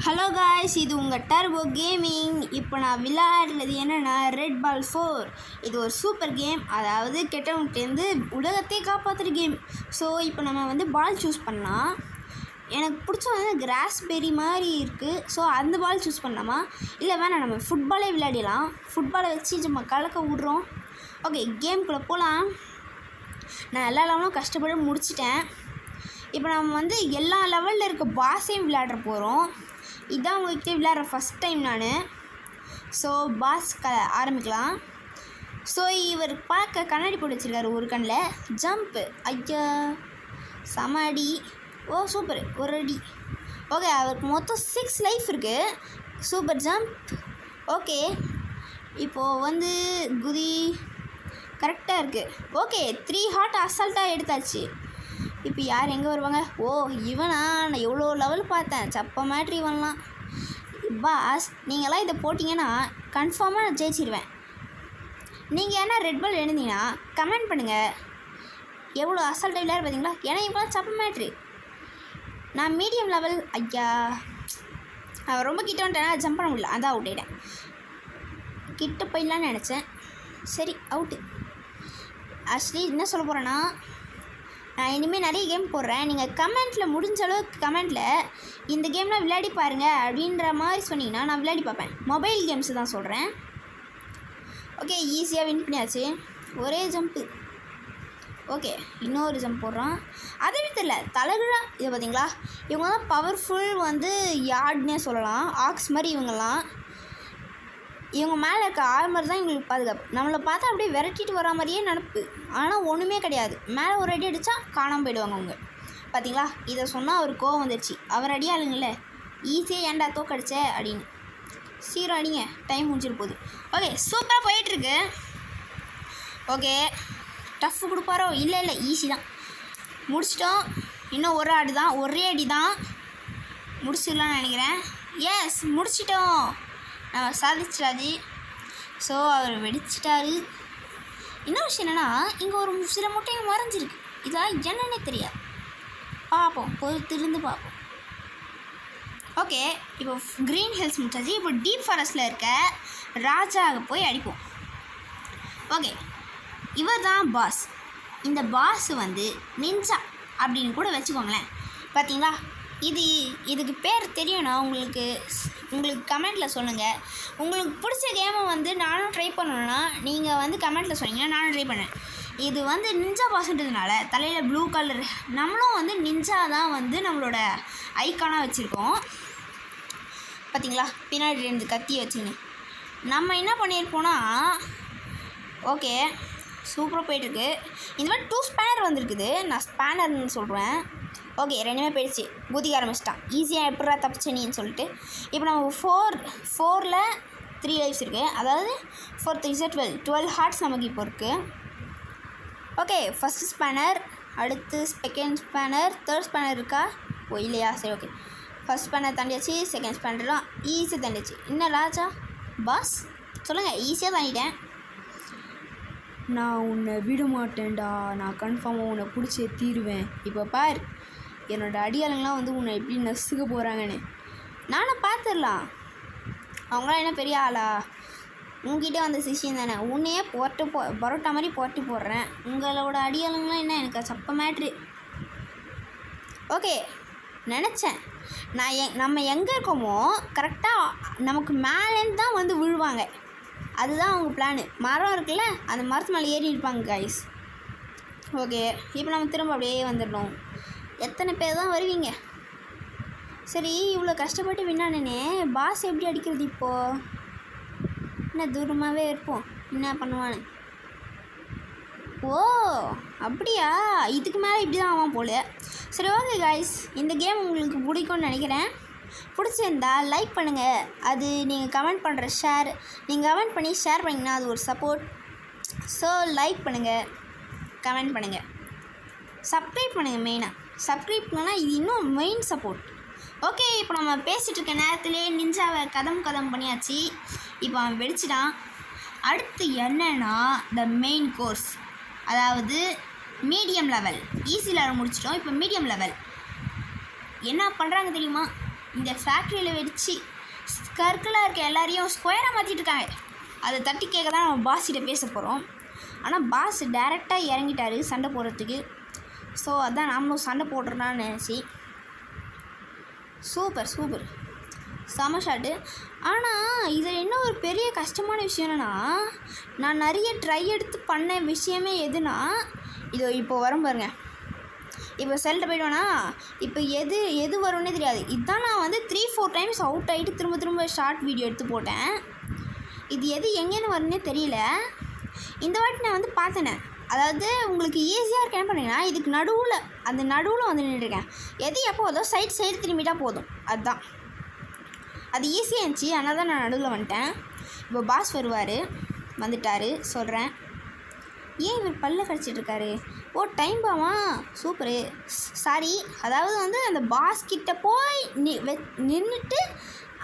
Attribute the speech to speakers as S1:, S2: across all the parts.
S1: Hello guys, இது உங்கள் turbo gaming. இப்போ நான் விளையாடுறது என்னென்னா ரெட் பால் 4. இது ஒரு சூப்பர் கேம். அதாவது கெட்டவங்கிட்டேருந்து உலகத்தையே காப்பாற்றுற கேம். ஸோ இப்போ நம்ம வந்து பால் சூஸ் பண்ணலாம். எனக்கு பிடிச்ச வந்து கிராஸ்பெரி மாதிரி இருக்குது. ஸோ அந்த பால் சூஸ் பண்ணலாமா, இல்லை வேணாம் நம்ம ஃபுட்பாலே விளையாடலாம். ஃபுட்பாலை வச்சு நம்ம கலக்க விட்றோம். ஓகே, கேமுக்குள்ளே போகலாம். நான் எல்லா லெவலும் கஷ்டப்பட்டு முடிச்சிட்டேன். இப்போ நம்ம வந்து எல்லா லெவலில் இருக்க பாஸையும் விளையாட போகிறோம். இதுதான் உங்கள்கிட்ட விளையாடுற ஃபஸ்ட் டைம் நான். ஸோ பாஸ் ஆரம்பிக்கலாம். ஸோ இவர் பார்க்க கண்ணாடி போட்டு வச்சுருக்காரு ஒரு கண்ணில். ஜம்ப்பு, ஐயா செம அடி. ஓ சூப்பர், ஒரு அடி. ஓகே, அவருக்கு மொத்தம் 6 லைஃப் இருக்குது. Super jump. ஓகே, இப்போது வந்து குதி கரெக்டாக இருக்குது. ஓகே, 3 ஹார்ட் அசால்ட்டாக எடுத்தாச்சு. இப்போ யார் எங்கே வருவாங்க? ஓ இவனா, நான் எவ்வளோ லெவல் பார்த்தேன், சப்ப மேட்ரு இவன்லாம். பாஸ், நீங்களாம் இதை போட்டிங்கன்னா கன்ஃபார்மாக நான் ஜெயிச்சிடுவேன். நீங்கள் ஏன்னா ரெட் பால் எழுந்தீங்கன்னா கமெண்ட் பண்ணுங்கள். எவ்வளோ அசால்ட்டாக விளையாடு பார்த்தீங்களா? ஏன்னா இவங்களாம் சப்ப மேட்ரு. நான் மீடியம் லெவல். ஐயா, அவன் ரொம்ப கிட்ட வந்துட்டேன்னா ஜம்ப் பண்ண முடியல, அதான் அவுட் ஆகிட்டேன். கிட்ட போயிடலான்னு நினச்சேன். சரி, அவுட்டு. ஆக்சுவலி என்ன சொல்ல போகிறேன்னா, நான் இனிமேல் நிறைய கேம் போடுறேன். நீங்கள் கமெண்ட்டில் முடிஞ்ச அளவுக்கு கமெண்ட்டில் இந்த கேம்லாம் விளையாடி பாருங்கள் அப்படின்ற மாதிரி சொன்னீங்கன்னா நான் விளையாடி பார்ப்பேன். மொபைல் கேம்ஸு தான் சொல்கிறேன். ஓகே, ஈஸியாக வின் பண்ணியாச்சு. ஒரே ஜம்ப்பு. ஓகே, இன்னொரு ஜம்ப் போடுறான். அதை வித்தல தலைகழா. இதை பார்த்தீங்களா, இவங்க தான் பவர்ஃபுல் வந்து யார்ட்னே சொல்லலாம். ஆக்ஸ் மாதிரி இவங்கெல்லாம். இவங்க மேலே இருக்க ஆர்மர் தான் எங்களுக்கு பாதுகாப்பு. நம்மளை பார்த்தா அப்படியே விரட்டிட்டு வர மாதிரியே நடப்பு. ஆனால் ஒன்றுமே கிடையாது. மேலே ஒரு அடி அடித்தா காணாமல் போயிடுவாங்க அவங்க. பார்த்தீங்களா, இதை சொன்னால் அவர் கோவம் வந்துடுச்சு. அவர் அடியாளுங்களே, ஈஸியாக ஏன்டா தோக்கடிச்ச அப்படின்னு. சீரம் அடிங்க, டைம் முடிஞ்சிட்டு போகுது. ஓகே, சூப்பராக போயிட்டுருக்கு. ஓகே, டஃப் கொடுப்பாரோ? இல்லை இல்லை, ஈஸி தான். முடிச்சிட்டோம். இன்னும் ஒரு ஆடு தான், ஒரே அடி தான். முடிச்சிடலான்னு நினைக்கிறேன். எஸ், முடிச்சிட்டோம். நம்ம சாதிச்சிடாது. ஸோ அவர் வெடிச்சிட்டாரு. இன்னொரு விஷயம் என்னென்னா, இங்கே ஒரு சில முட்டைகள் மறைஞ்சிருக்கு. இதெல்லாம் என்னன்னே தெரியாது. பார்ப்போம், பொறுத்திருந்து பார்ப்போம். ஓகே, இப்போ க்ரீன் ஹில்ஸ் முடிச்சாச்சு. இப்போ டீப் ஃபாரஸ்ட்டில் இருக்க ராஜாவை போய் அடிப்போம். ஓகே, இவர் தான் பாஸ். இந்த பாஸ் வந்து நிஞ்சா அப்படின்னு கூட வச்சுக்கோங்களேன். பார்த்தீங்களா, இதுக்கு பேர் தெரியும்னா உங்களுக்கு கமெண்ட்டில் சொல்லுங்கள். உங்களுக்கு பிடிச்ச கேமை வந்து நானும் ட்ரை பண்ணணுன்னா நீங்கள் வந்து கமெண்ட்டில் சொன்னீங்கன்னா நானும் ட்ரை பண்ணேன். இது வந்து நிஞ்சா பாஸ்ன்றதுனால தலையில் ப்ளூ கலர், நம்மளும் வந்து நிஞ்சா தான் வந்து நம்மளோட ஐக்கானாக வச்சுருக்கோம். பார்த்தீங்களா, பின்னாடி 2 கத்தி வச்சுன்னு நம்ம என்ன பண்ணியிருப்போன்னா, ஓகே சூப்பராக போயிட்டுருக்கு. இந்த மாதிரி 2 ஸ்பேனர் வந்துருக்குது. நான் ஸ்பேனர்னு சொல்கிறேன். ஓகே, 2மே போயிடுச்சு. குதிக்க ஆரம்பிச்சிட்டான். ஈஸியாக எப்படா தப்பிச்சனின்னு சொல்லிட்டு. இப்போ நம்ம 4ல் 3 லைஃப்ஸ் இருக்குது. அதாவது 4 3 12 ஹார்ட்ஸ் நமக்கு இப்போ இருக்குது. ஓகே, ஃபஸ்ட்டு ஸ்பேனர், அடுத்து செகண்ட் ஸ்பேனர், தேர்ட் ஸ்பேனர் இருக்கா? ஓ இல்லையா, சரி ஓகே. ஃபஸ்ட் ஸ்பேனர் தாண்டியாச்சு, செகண்ட் ஸ்பேனர்லாம் ஈஸியாக தாண்டியாச்சு. என்ன ராஜா பாஸ் சொல்லுங்கள், ஈஸியாக தாண்டிட்டேன். நான் உன்னை விட மாட்டேன்டா, நான் கன்ஃபார்மாக உன்னை பிடிச்சே தீருவேன். இப்போ பார், என்னோடய அடியாளங்களாம் வந்து உன்னை எப்படி நசுக்க போகிறாங்கன்னு. நானும் பார்த்துடலாம். அவங்களாம் என்ன பெரிய ஆளா? உங்ககிட்ட வந்த சிஷியம் தானே, உன்னையே பரோட்டா மாதிரி போட்டி போடுறேன். உங்களோட அடியாளங்களாம் என்ன எனக்கு சப்ப மேட்ரு. ஓகே, நினச்சேன் நம்ம எங்கே இருக்கோமோ கரெக்டாக நமக்கு மேலேருந்து தான் வந்து விழுவாங்க. அதுதான் அவங்க பிளானு. மரம் இருக்குல்ல, அந்த மரத்து மேலே ஏறி இருப்பாங்க கைஸ். ஓகே, இப்போ நம்ம திரும்ப அப்படியே வந்துடணும். எத்தனை பேர் தான் வருவீங்க? சரி, இவ்வளோ கஷ்டப்பட்டு வின்னானே பாஸ் எப்படி அடிக்கிறது? இப்போது என்ன தூரமாகவே இருப்போம், என்ன பண்ணுவான்னு. ஓ அப்படியா, இதுக்கு மேலே இப்படி தான் ஆவான் போல. சரி ஓகே கைஸ், இந்த கேம் உங்களுக்கு பிடிக்கும்னு நினைக்கிறேன். பிடிச்சிருந்தா லைக் பண்ணுங்கள். அது நீங்கள் கமெண்ட் பண்ணுற நீங்கள் கமெண்ட் பண்ணி ஷேர் பண்ணிங்கன்னா அது ஒரு சப்போர்ட். ஸோ லைக் பண்ணுங்கள், கமெண்ட் பண்ணுங்கள், சப்ஸ்கிரைப் பண்ணுங்கள். மெயினாக சப்ஸ்கிரைப் பண்ணால் இது இன்னும் மெயின் சப்போர்ட். ஓகே, இப்போ நம்ம பேசிகிட்டு இருக்க நேரத்துலேயே நிஞ்சாவை கதம் பண்ணியாச்சு. இப்போ அவன் வெடிச்சிட்டான். அடுத்து என்னென்னா த மெயின் கோர்ஸ், அதாவது மீடியம் லெவல். ஈஸி லெவல் முடிச்சிட்டோம். இப்போ மீடியம் லெவல் என்ன பண்ணுறாங்க தெரியுமா? இந்த ஃபேக்ட்ரியில் வச்சு சர்க்கிளாக இருக்க எல்லாரையும் ஸ்கொயராக மாற்றிட்டு இருக்காங்க. அதை தட்டி கேட்க தான் நம்ம பாஸ்கிட்ட பேச போகிறோம். ஆனால் பாஸ் டைரெக்டாக இறங்கிட்டார் சண்டை போடுறதுக்கு. ஸோ அதான் நாமளும் சண்டை போடுறோன்னு நினச்சி. சூப்பர் சூப்பர் செம ஷாட்டு. ஆனால் இதில் என்ன ஒரு பெரிய கஷ்டமான விஷயம் என்னென்னா, நான் நிறைய ட்ரை எடுத்து பண்ண விஷயமே எதுனா, இதோ இப்போ வரும் பாருங்க. இப்போ செல்கிட்ட போய்ட்டோன்னா இப்போ எது வரும்னே தெரியாது. இதுதான் நான் வந்து 3-4 டைம்ஸ் அவுட் ஆகிட்டு திரும்ப ஷார்ட் வீடியோ எடுத்து போட்டேன். இது எது எங்கேன்னு வரும்னே தெரியல. இந்த வாட்டி நான் வந்து பார்த்தேனே, அதாவது உங்களுக்கு ஈஸியாக இருக்க என்ன பண்ணுங்கன்னா, இதுக்கு நடுவில் வந்து நின்றுருக்கேன். எது எப்போ வதோ சைடு திரும்பிட்டா போதும். அதுதான் அது ஈஸியாக இருந்துச்சு. ஆனால் தான் நான் நடுவில் வந்துட்டேன். இப்போ பாஸ் வந்துட்டார் சொல்கிறேன். ஏன் இவர் பல்ல கடிச்சிட்ருக்காரு? ஓ டைம் பாமா, சூப்பரு. சாரி, அதாவது வந்து அந்த பாஸ்கிட்ட போய் நின்றுட்டு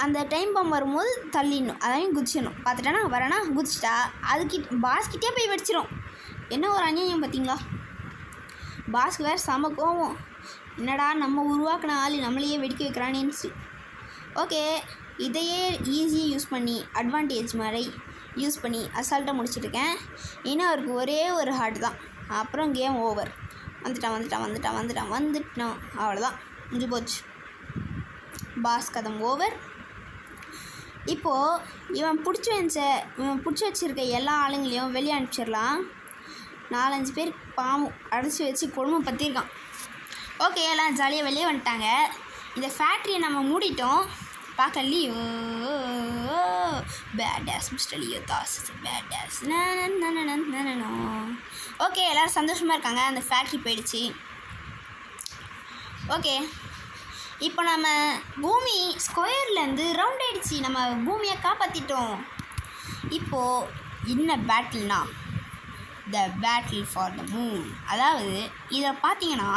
S1: அந்த டைம் பாம் வரும்போது தள்ளிடணும், அதையும் குதிச்சிடணும். பார்த்துட்டானா வரேன்னா குதிச்சிட்டா பாஸ்கிட்டே போய் வெடிச்சிடும். என்ன ஒரு அநியாயம் பார்த்தீங்களா? பாஸ்க்கு வேறு செம கோவம். என்னடா நம்ம உருவாக்கின ஆள் நம்மளையே வெடிக்க வைக்கிறானேன்னு. ஓகே, இதையே ஈஸியாக யூஸ் பண்ணி அட்வான்டேஜ் மாதிரி யூஸ் பண்ணி அசால்ட்டாக முடிச்சிட்ருக்கேன். இன்னும் அவருக்கு ஒரே ஒரு ஹார்ட் தான், அப்புறம் கேம் ஓவர். வந்துட்டான். அவ்வளோதான், முடிஞ்சு போச்சு. பாஸ் கதம் ஓவர். இப்போது இவன் பிடிச்சி வச்சுருக்க எல்லா ஆளுங்களையும் வெளியே அனுப்பிச்சிடலாம். 4-5 பேர் பாவம் அடைச்சி வச்சு கொடுமை பற்றிருக்கான். ஓகே, எல்லாம் ஜாலியாக வெளியே வந்துட்டாங்க. இந்த ஃபேக்ட்ரியை நம்ம மூடிட்டோம். பார்க்க Leo badass mister Leo Das badass. Okay, எல்லோரும் சந்தோஷமாக இருக்காங்க. அந்த ஃபேக்ட்ரி போயிடுச்சு. ஓகே, இப்போ நம்ம பூமி ஸ்கொயர்லேருந்து ரவுண்ட் ஆகிடுச்சு. நம்ம பூமியை காப்பாற்றிட்டோம். இப்போது என்ன பேட்டில்னா, the battle for the moon. அதாவது இதை பார்த்தீங்கன்னா,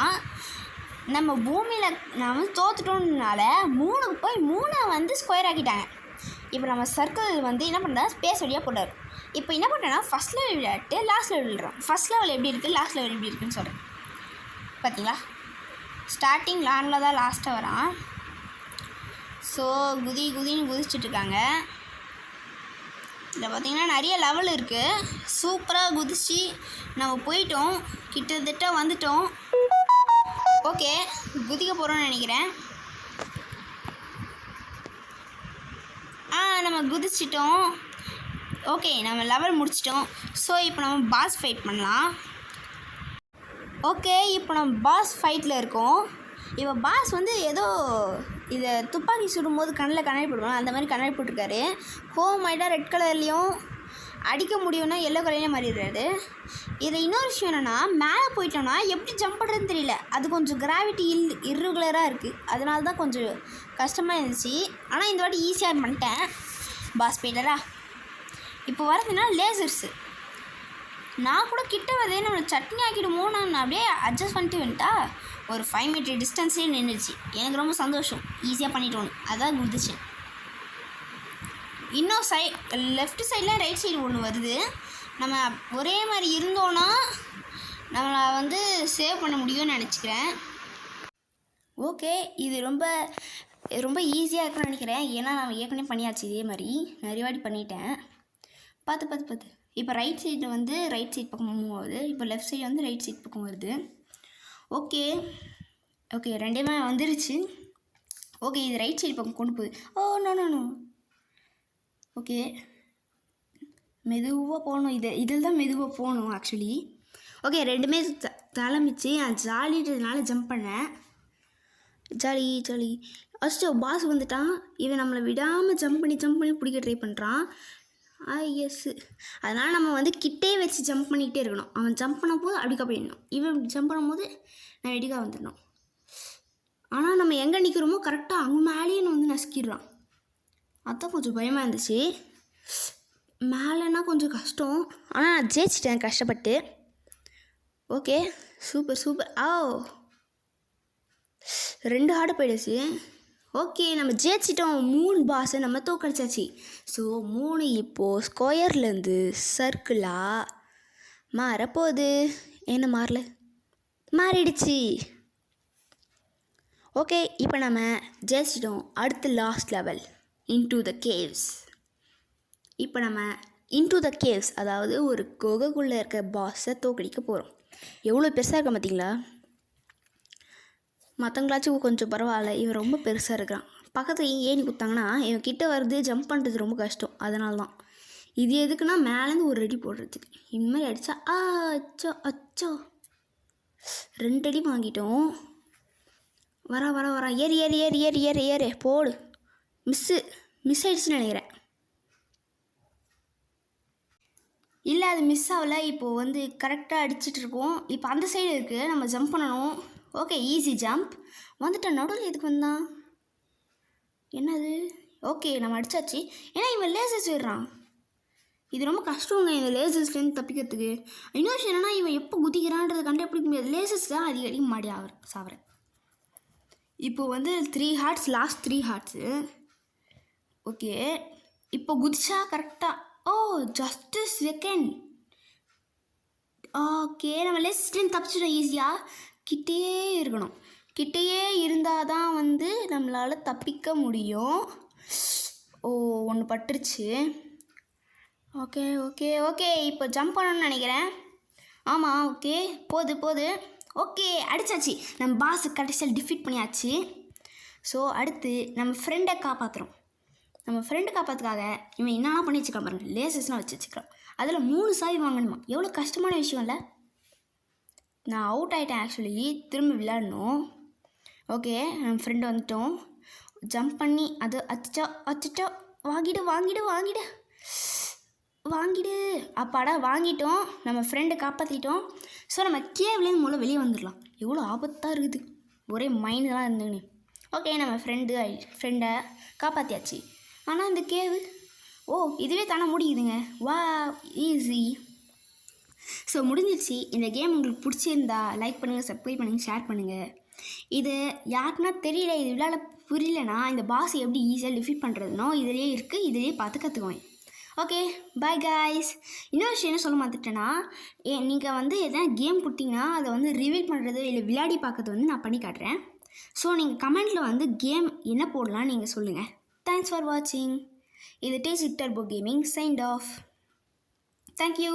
S1: நம்ம பூமியில் நான் வந்து தோத்துட்டோம்னால 3க்கு போய் 3 வந்து ஸ்கொயர் ஆக்கிட்டாங்க. இப்போ நம்ம சர்க்கிள் வந்து என்ன பண்ணுறா, ஸ்பேஸ் வழியாக போட்டார். இப்போ என்ன பண்ணுறேன்னா, ஃபஸ்ட் லெவல் விளையாட்டு லாஸ்ட் லெவல் விடுறோம். ஃபஸ்ட் லெவல் எப்படி இருக்குது, லாஸ்ட் லெவல் எப்படி இருக்குதுன்னு சொல்கிறேன். பார்த்தீங்களா, ஸ்டார்டிங் லானில் தான் லாஸ்ட்டாக வரான். ஸோ குதின்னு குதிச்சிட்ருக்காங்க. இதில் பார்த்திங்கன்னா நிறைய லெவல் இருக்குது. சூப்பராக குதிச்சு நம்ம போயிட்டோம், கிட்டத்தட்ட வந்துட்டோம். ஓகே, குதிக்க போகிறோன்னு நினைக்கிறேன். நம்ம குதிச்சிட்டோம். ஓகே, நம்ம லெவல் முடிச்சிட்டோம். ஸோ இப்போ நம்ம பாஸ் ஃபைட் பண்ணலாம். ஓகே, இப்போ நம்ம பாஸ் ஃபைட்டில் இருக்கோம். இப்போ பாஸ் வந்து ஏதோ இதை துப்பாக்கி சுடும்போது கண்ணாடி போடுவாங்க, அந்த மாதிரி கண்ணாடி போட்டிருக்காரு. ஹோம் ஆகிட்டா ரெட் கலர்லேயும், அடிக்க முடியும்னா எல்லோ கலர்லேயும் மாறிடுறாரு. இதில் இன்னொரு விஷயம் என்னென்னா, மேலே போயிட்டோன்னா எப்படி ஜம்ப் பண்ணுறதுன்னு தெரியல. அது கொஞ்சம் கிராவிட்டி இர்ரெகுலராக இருக்குது. அதனால தான் கொஞ்சம் கஷ்டமாக இருந்துச்சு. ஆனால் இந்த வாட்டி ஈஸியாக பண்ணிட்டேன். பாஸ் போயிட்டரா. இப்போ வரதுன்னா லேசர்ஸு. நான் கூட கிட்ட வரதே நம்மளை சட்னி ஆக்கிடுமோ, நான் அப்படியே அட்ஜஸ்ட் பண்ணிட்டு வந்துட்டா ஒரு 5 மீட்டர் டிஸ்டன்ஸ்லேயே நின்றுச்சு. எனக்கு ரொம்ப சந்தோஷம், ஈஸியாக பண்ணிட்டோன்னு. அதான் குதிச்சேன். இன்னும் லெஃப்ட் சைடில் ரைட் சைடு ஒன்று வருது. நம்ம ஒரே மாதிரி இருந்தோன்னா நம்மளை வந்து சேவ் பண்ண முடியும்னு நினச்சிக்கிறேன். ஓகே, இது ரொம்ப ஈஸியாக இருக்குன்னு நினைக்கிறேன். ஏன்னா நான் ஏற்கனவே பண்ணியாச்சு, இதே மாதிரி நிறைய வாட்டி பண்ணிட்டேன். பார்த்து இப்போ ரைட் சைடு வந்து ரைட் சைட் பக்கம் மூவ் ஆகுது. இப்போ லெஃப்ட் சைடு வந்து ரைட் சைட் பக்கம் வருது. ஓகே ரெண்டுமே வந்துருச்சு. ஓகே, இது ரைட் சைடு பக்கம் கொண்டு போகுது. Oh no. ஓகே, மெதுவாக போகணும். இதில் தான் மெதுவாக போகணும் ஆக்சுவலி. ஓகே, ரெண்டுமே தலைமிச்சு நான் ஜாலின்றதுனால ஜம்ப் பண்ணேன். ஜாலி. ஃபஸ்ட்டு பாஸ் வந்துட்டான். இவன் நம்மளை விடாமல் ஜம்ப் பண்ணி பிடிக்க ட்ரை பண்ணுறான். எஸ், அதனால் நம்ம வந்து கிட்டே வச்சு ஜம்ப் பண்ணிக்கிட்டே இருக்கணும். அவன் ஜம்ப் பண்ணும் போது அப்படிக்கா போயிடணும். இவன் ஜம்ப் பண்ணும்போது நான் வெடிக்கா வந்துடணும். ஆனால் நம்ம எங்கே நிற்கிறோமோ கரெக்டாக அங்கே மேலேயே வந்து நசுக்கிடுறான். அதுதான் கொஞ்சம் பயமாக இருந்துச்சு. மேலேனா கொஞ்சம் கஷ்டம், ஆனால் நான் ஜெயிச்சிட்டேன் கஷ்டப்பட்டு. Okay, super. 2 ஆடு போயிடுச்சு. ஓகே, நம்ம ஜெயிச்சிட்டோம். 3 பாஸை நம்ம தோக்கடிச்சாச்சு. ஸோ 3 இப்போது ஸ்கொயர்லேருந்து சர்க்கிளாக மாறப்போகுது. என்ன மாறிடுச்சு. ஓகே, இப்போ நம்ம ஜெயிச்சிட்டோம். அடுத்து last level into the caves. இப்போ நம்ம இன்டு த கேவ்ஸ், அதாவது ஒரு குகைக்குள்ளே இருக்க பாஸை தோக்கடிக்க போகிறோம். எவ்வளோ பெருசாக இருக்க பார்த்தீங்களா? மற்றவங்களாச்சும் கொஞ்சம் பரவாயில்ல, இவன் ரொம்ப பெருசாக இருக்கிறான். பக்கத்தில் ஏணி குத்தாங்கன்னா இவன் கிட்ட வருது, ஜம்ப் பண்ணுறது ரொம்ப கஷ்டம். அதனால தான் இது எதுக்குன்னா மேலேருந்து ஒரு அடி போடுறதுக்கு. இனிமேல் அடித்தா அச்சோ அச்சோ 2 அடி வாங்கிட்டோம். வரா ஏறி ஏறி ஏறி ஏறி ஏறி ஏறி போடு. மிஸ் ஆயிடுச்சுன்னு நினைக்கிறேன். இல்லை, அது மிஸ் ஆகலை. இப்போது வந்து கரெக்டாக அடிச்சிட்ருக்கோம். இப்போ அந்த சைடு இருக்குது, நம்ம ஜம்ப் பண்ணணும். Okay, easy jump. வந்துட்டேன். நடுவில் எதுக்கு வந்தான்? என்னது? ஓகே, நம்ம அடித்தாச்சு. ஏன்னா இவன் லேசர்ஸ் விடுறான். இது ரொம்ப கஷ்டங்க இந்த லேசர்ஸ்லேருந்து தப்பிக்கிறதுக்கு. இன்னொரு விஷயம் என்னென்னா, இவன் எப்போ குதிக்கிறான்றதை கண்டுபிடிக்க முடியாது. லேசர்ஸ் தான் அடிக்கடி மாடி சாவறேன். இப்போ வந்து 3 ஹார்ட்ஸ், லாஸ்ட் 3 ஹார்ட்ஸு. ஓகே, இப்போ குதிச்சா கரெக்டாக. ஓ, ஜஸ்ட் செகண்ட். ஓகே, நம்ம லேசர்ஸ்லேருந்து தப்பிச்சிட்டோம் ஈஸியாக. கிட்டேயே இருக்கணும். கிட்டேயே இருந்தால் தான் வந்து நம்மளால் தப்பிக்க முடியும். ஓ, ஒன்று பட்டுருச்சு. ஓகே ஓகே ஓகே, இப்போ ஜம்ப் பண்ணணும்னு நினைக்கிறேன். ஆமாம், ஓகே, போது. ஓகே, அடித்தாச்சு. நம்ம பாஸ் கடைசியில் டிஃபீட் பண்ணியாச்சு. ஸோ அடுத்து நம்ம ஃப்ரெண்டை காப்பாற்றுறோம். நம்ம ஃப்ரெண்டை காப்பாற்றுக்காக இவன் என்னென்னா பண்ணி வச்சுக்கலாம் பாருங்கள். லேசஸ்லாம் வச்சுக்கிறான். அதில் 3 சாவி வாங்கணுமா? எவ்வளோ கஷ்டமான விஷயம் இல்லை? நான் அவுட் ஆகிட்டேன் ஆக்சுவலி. திரும்ப விளையாடணும். ஓகே, நம்ம ஃப்ரெண்டு வந்துட்டோம். ஜம்ப் பண்ணி அது அச்சிட்டோ வாங்கிடு. அப்பாடா, வாங்கிட்டோம். நம்ம ஃப்ரெண்டை காப்பாற்றிட்டோம். ஸோ நம்ம கேவ்லேருந்து மூலம் வெளியே வந்துடலாம். எவ்வளோ ஆபத்தாக இருக்குது, ஒரே மைண்டெலாம் இருந்துன்னு. ஓகே, நம்ம ஃப்ரெண்டை காப்பாற்றியாச்சு. ஆனால் இந்த கேவு, இதுவே தானே முடியுதுங்க. வா, ஈஸி. ஸோ முடிஞ்சிடுச்சு. இந்த கேம் உங்களுக்கு பிடிச்சிருந்தா லைக் பண்ணுங்கள், சப்ஸ்கிரைப் பண்ணுங்கள், ஷேர் பண்ணுங்கள். இது யாருக்குன்னா தெரியல, இது விளையாட புரியலனா இந்த பாஸ் எப்படி ஈஸியாக டிஃபீட் பண்ணுறதுனோ இதிலே இருக்குது. இதிலே பார்த்து கற்றுக்குவேன். Okay, bye guys. இன்னொரு விஷயம் என்ன சொல்ல மாற்றிட்டேன்னா, நீங்கள் வந்து எதனா கேம் கொடுத்தீங்கன்னா அதை வந்து ரிவீல் பண்ணுறது இல்லை விளையாடி பார்க்கறது வந்து நான் பண்ணி காட்டுறேன். ஸோ நீங்கள் கமெண்ட்டில் வந்து கேம் என்ன போடலான்னு நீங்கள் சொல்லுங்கள். தேங்க்ஸ் ஃபார் வாட்சிங். இது taste turbo gaming signed off. Thank you.